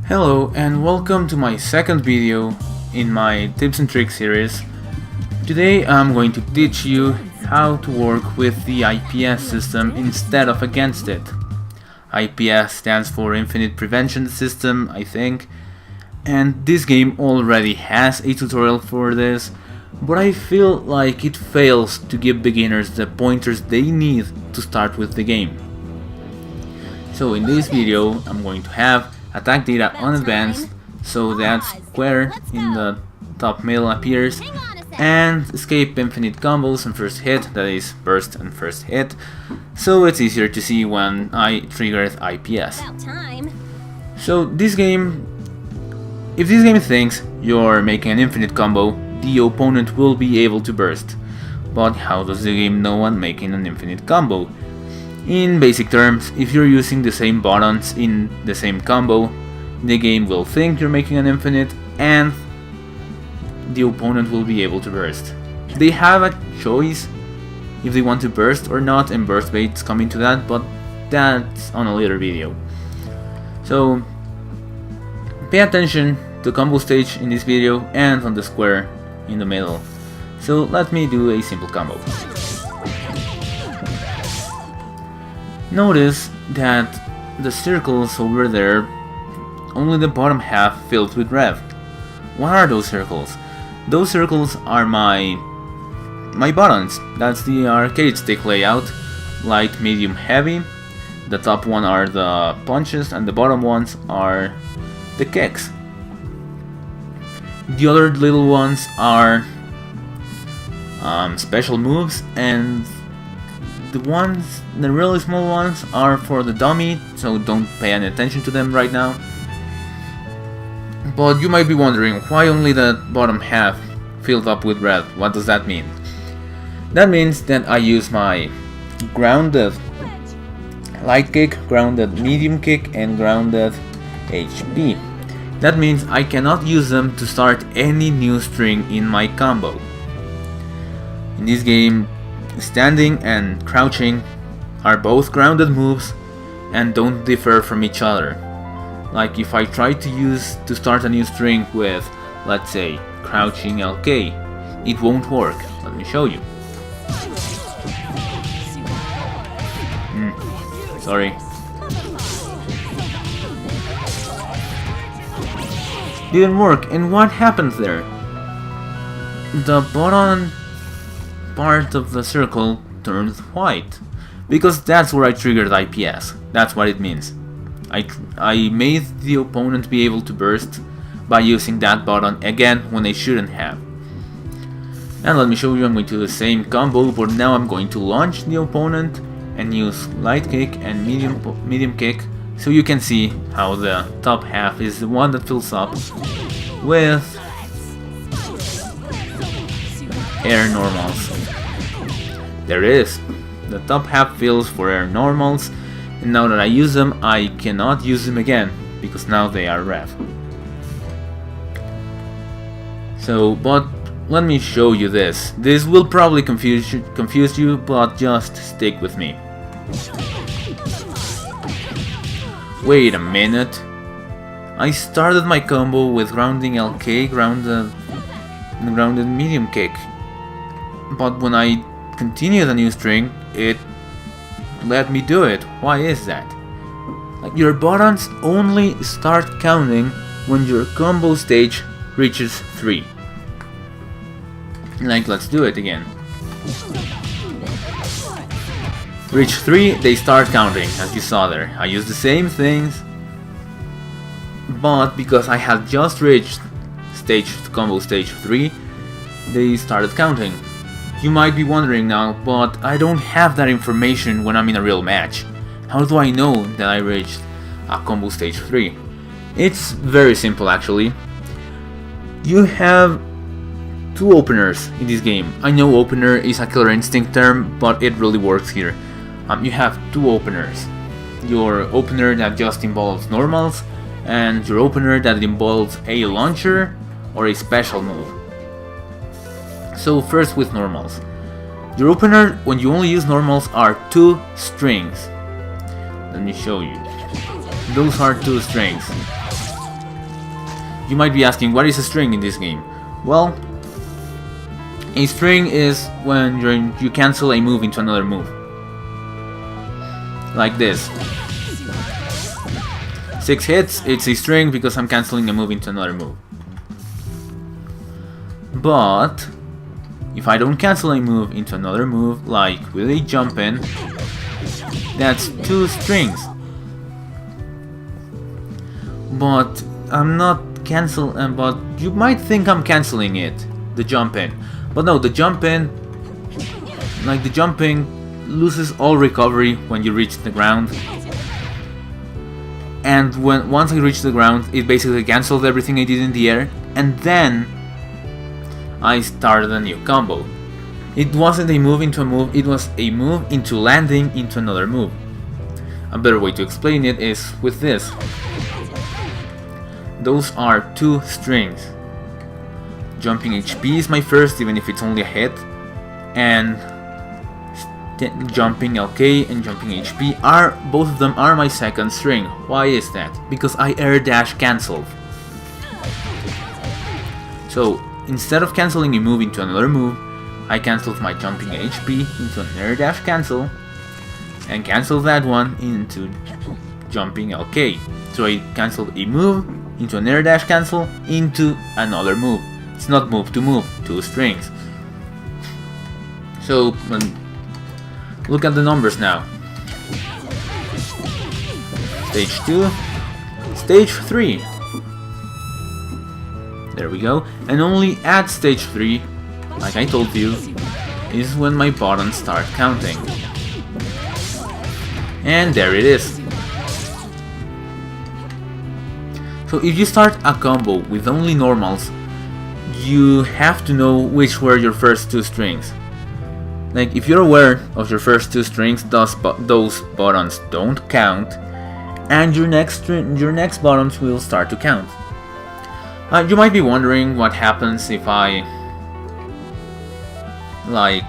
Hello and welcome to my second video in my tips and tricks series. Today I'm going to teach you how to work with the IPS system instead of against it. IPS stands for Infinite Prevention System, I think, and this game already has a tutorial for this, but I feel like it fails to give beginners the pointers they need to start with the game. So in this video I'm going to have attack data on advanced, so that square in the top middle appears, and escape infinite combos on first hit, that is burst and first hit, so it's easier to see when I triggered IPS. So if this game thinks you're making an infinite combo, the opponent will be able to burst. But how does the game know I'm making an infinite combo? In basic terms, if you're using the same buttons in the same combo, the game will think you're making an infinite and the opponent will be able to burst. They have a choice if they want to burst or not, and burst baits come into that, but that's on a later video. So pay attention to combo stage in this video and on the square in the middle. So let me do a simple combo. Notice that the circles over there, only the bottom half filled with red. What are those circles? Those circles are my buttons. That's the arcade stick layout. Light, medium, heavy. The top one are the punches and the bottom ones are the kicks. The other little ones are special moves, and the really small ones are for the dummy, so don't pay any attention to them right now. But you might be wondering, why only the bottom half filled up with red? What does that mean? That means that I use my grounded light kick, grounded medium kick, and grounded HP. That means I cannot use them to start any new string in my combo. In this game, standing and crouching are both grounded moves and don't differ from each other. Like if I try to start a new string with, let's say, crouching LK, it won't work. Let me show you. Sorry. Didn't work, and what happened there? The bottom part of the circle turned white, because that's where I triggered IPS. That's what it means. I made the opponent be able to burst by using that button again when they shouldn't have. And let me show you, I'm going to do the same combo, but now I'm going to launch the opponent and use light kick and medium kick, so you can see how the top half is the one that fills up with air normals. There it is. The top half fills for air normals, and now that I use them, I cannot use them again because now they are red. So, but let me show you this. This will probably confuse you, but just stick with me. Wait a minute. I started my combo with grounding LK, grounded medium kick, but when I continued a new string, it let me do it. Why is that? Like, your buttons only start counting when your combo stage reaches 3. Like, let's do it again. Reach 3, they start counting, as you saw there. I use the same things, but because I had just reached combo stage 3, they started counting. You might be wondering now, but I don't have that information when I'm in a real match. How do I know that I reached a combo stage 3? It's very simple actually. You have two openers in this game. I know opener is a Killer Instinct term, but it really works here. You have two openers. Your opener that just involves normals, and your opener that involves a launcher or a special move. So first with normals. Your opener, when you only use normals, are 2 strings. Let me show you. Those are 2 strings. You might be asking, what is a string in this game? Well, a string is when you cancel a move into another move. Like this. 6 hits, it's a string because I'm canceling a move into another move. But if I don't cancel a move into another move, like with a jump in, that's 2 strings. But I'm not but you might think I'm canceling it, the jump in. But no, the jump in, like the jumping, loses all recovery when you reach the ground. And once I reach the ground, it basically cancelled everything I did in the air, and then I started a new combo. It wasn't a move into a move, it was a move into landing into another move. A better way to explain it is with this. Those are 2 strings. Jumping HP is my first, even if it's only a hit, and jumping LK and jumping HP both of them are my second string. Why is that? Because I air dash cancelled. So instead of cancelling a move into another move, I cancelled my jumping HP into an air dash cancel and cancelled that one into jumping LK. So I cancelled a move into an air dash cancel into another move. It's not move to move, 2 strings. So look at the numbers now. Stage 2, Stage 3. There we go. And only at Stage 3, like I told you, is when my buttons start counting. And there it is. So if you start a combo with only normals, you have to know which were your first 2 strings. Like, if you're aware of your first 2 strings, those buttons don't count, and your next buttons will start to count. You might be wondering what happens if I, like,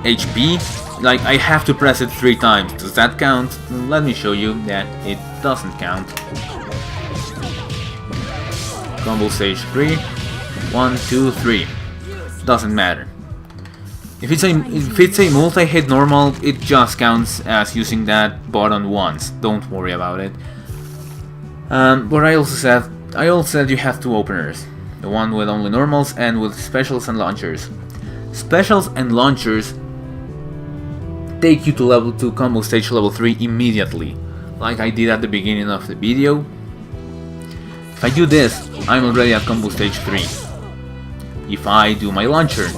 HP, like I have to press it 3 times. Does that count? Let me show you that it doesn't count. Combo stage 3, 1, 2, 3. Doesn't matter. If it's a multi-hit normal, it just counts as using that button once. Don't worry about it. But I also said you have 2 openers. The one with only normals and with specials and launchers. Specials and launchers take you to combo stage level 3 immediately, like I did at the beginning of the video. If I do this, I'm already at combo stage 3. If I do my launcher,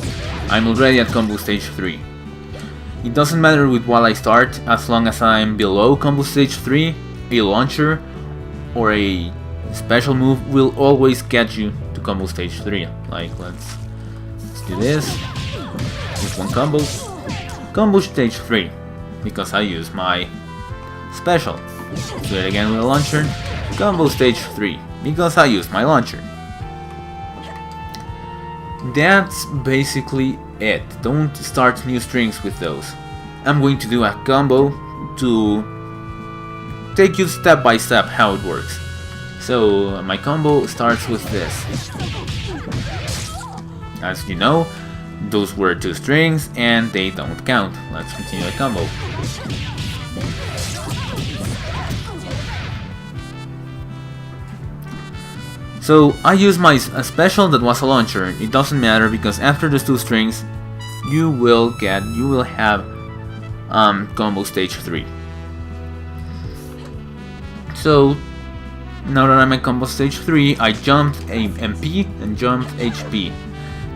I'm already at combo stage 3. It doesn't matter with what I start, as long as I'm below combo stage 3, a launcher or a special move will always get you to combo stage 3. Like, let's do this with 1 combo. Combo stage 3, because I use my special. Do it again with a launcher. Combo stage 3, because I use my launcher. That's basically it. Don't start new strings with those. I'm going to do a combo to take you step by step how it works. So my combo starts with this. As you know, those were 2 strings and they don't count. Let's continue the combo. So I use a special that was a launcher. It doesn't matter because after those 2 strings, you will have combo stage 3. So now that I'm at combo stage 3, I jumped a MP and jumped HP.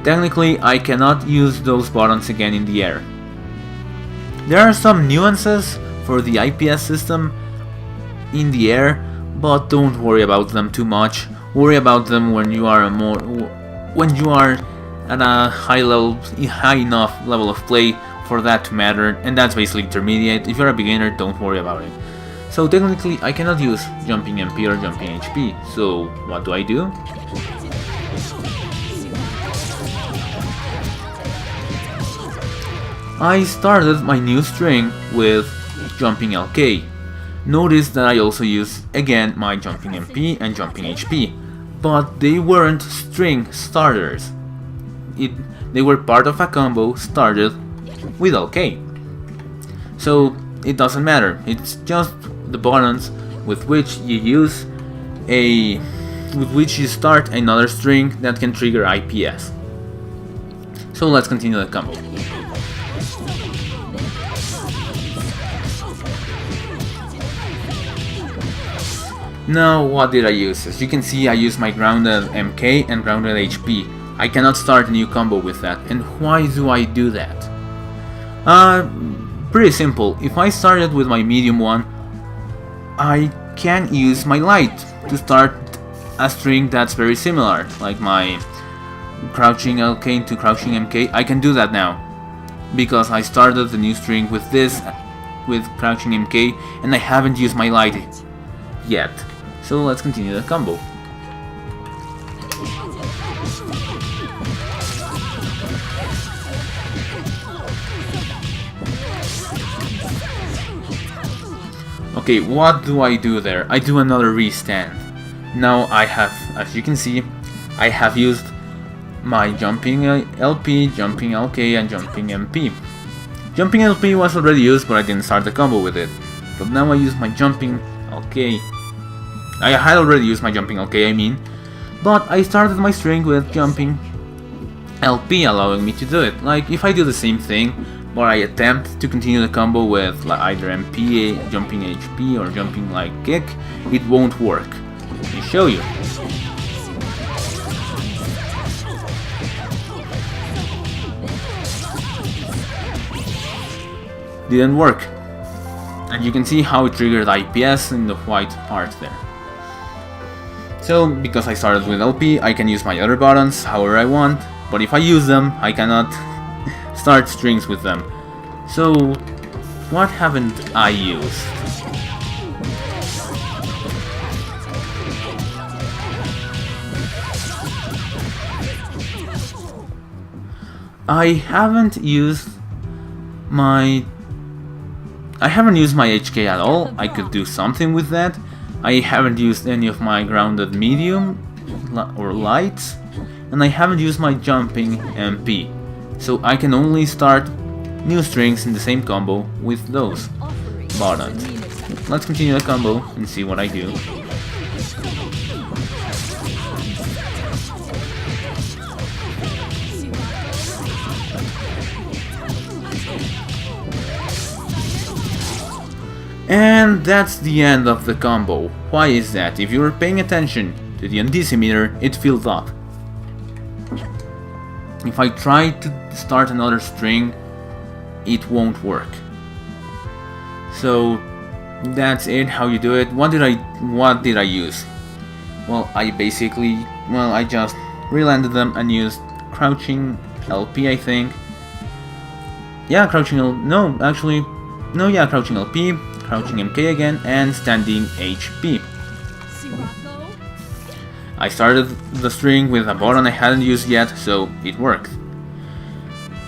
Technically, I cannot use those buttons again in the air. There are some nuances for the IPS system in the air, but don't worry about them too much. Worry about them when you are at a high enough level of play for that to matter, and that's basically intermediate. If you're a beginner, don't worry about it. So technically, I cannot use jumping MP or jumping HP. So what do? I started my new string with jumping LK. Notice that I also use again my jumping MP and jumping HP. but they weren't string starters. They were part of a combo started with LK. So it doesn't matter, it's just the buttons with which you start another string that can trigger IPS. So let's continue the combo. Now what did I use? As you can see, I used my grounded MK and grounded HP. I cannot start a new combo with that. And why do I do that? Pretty simple. If I started with my medium one, I can use my light to start a string that's very similar, like my crouching LK into crouching MK. I can do that now because I started the new string with this, with crouching MK, and I haven't used my light yet. So let's continue the combo. Okay, what do I do there? I do another restand. Now I have, as you can see, I have used my jumping LP, jumping LK, and jumping MP. Jumping LP was already used, but I didn't start the combo with it. But now I use my jumping LK. I had already used my jumping LK, I mean, but I started my string with jumping LP, allowing me to do it. Like, if I do the same thing, but I attempt to continue the combo with either MP, jumping HP, or jumping like kick, it won't work. Let me show you. Didn't work. And you can see how it triggered IPS in the white part there. So, because I started with LP, I can use my other buttons however I want, but if I use them, I cannot start strings with them. So, what haven't I used? I haven't used my HK at all. I could do something with that. I haven't used any of my grounded medium or lights, and I haven't used my jumping MP. So I can only start new strings in the same combo with those buttons. Let's continue the combo and see what I do. And that's the end of the combo. Why is that? If you were paying attention to the undecimeter, it filled up. If I try to start another string, it won't work. So that's it, how you do it. What did I use? Well, I just relanded them and used crouching LP, I think. Yeah, crouching LP, crouching MK again, and standing HP. I started the string with a button I hadn't used yet, so it worked.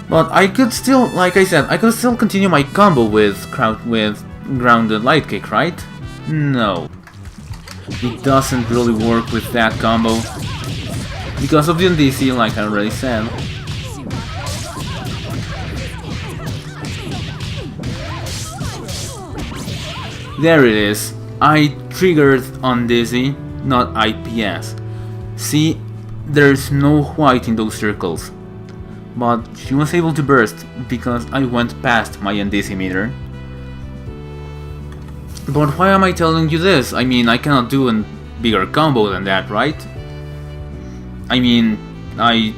But I could still, like I said, I could still continue my combo with grounded light kick, right? No. It doesn't really work with that combo because of the NDC, like I already said. There it is. I triggered on Dizzy, not IPS. See, there's no white in those circles. But she was able to burst because I went past my undecimeter. But why am I telling you this? I mean, I cannot do a bigger combo than that, right? I mean, I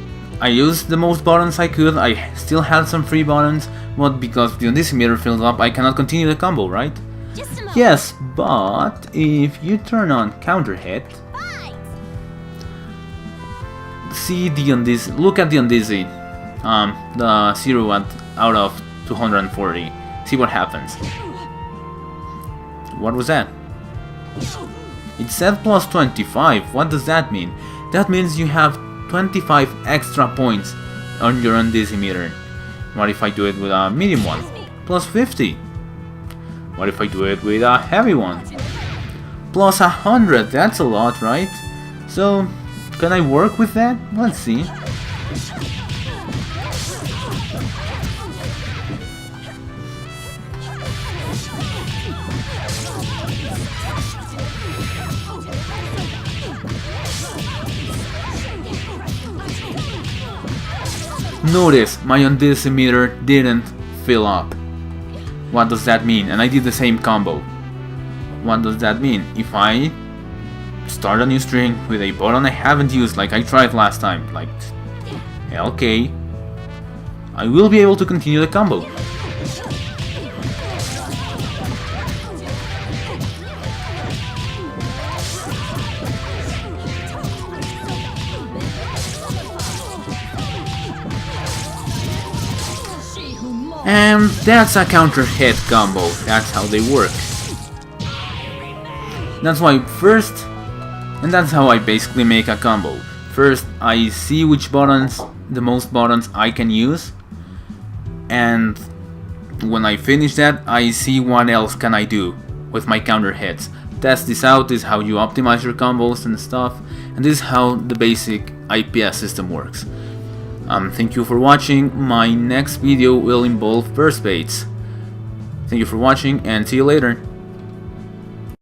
used the most buttons I could, I still had some free buttons, but because the undecimeter filled up, I cannot continue the combo, right? Yes, but if you turn on counter hit, see the undizzy, look at the undizzy, the 0 out of 240, see what happens. What was that? It said plus 25, what does that mean? That means you have 25 extra points on your undecimeter. What if I do it with a medium one? Plus 50. What if I do it with a heavy one? Plus 100, that's a lot, right? So Can I work with that? Let's see. Notice my undecimeter didn't fill up. What does that mean? And I did the same combo. What does that mean? If I start a new string with a button I haven't used like I tried last time, like LK, I will be able to continue the combo. And that's a counter hit combo, that's how they work. That's why first, and that's how I basically make a combo. First, I see which buttons, the most buttons I can use, and when I finish that, I see what else can I do with my counter hits. Test this out, this is how you optimize your combos and stuff, and this is how the basic IPS system works. Thank you for watching. My next video will involve burst baits. Thank you for watching and see you later.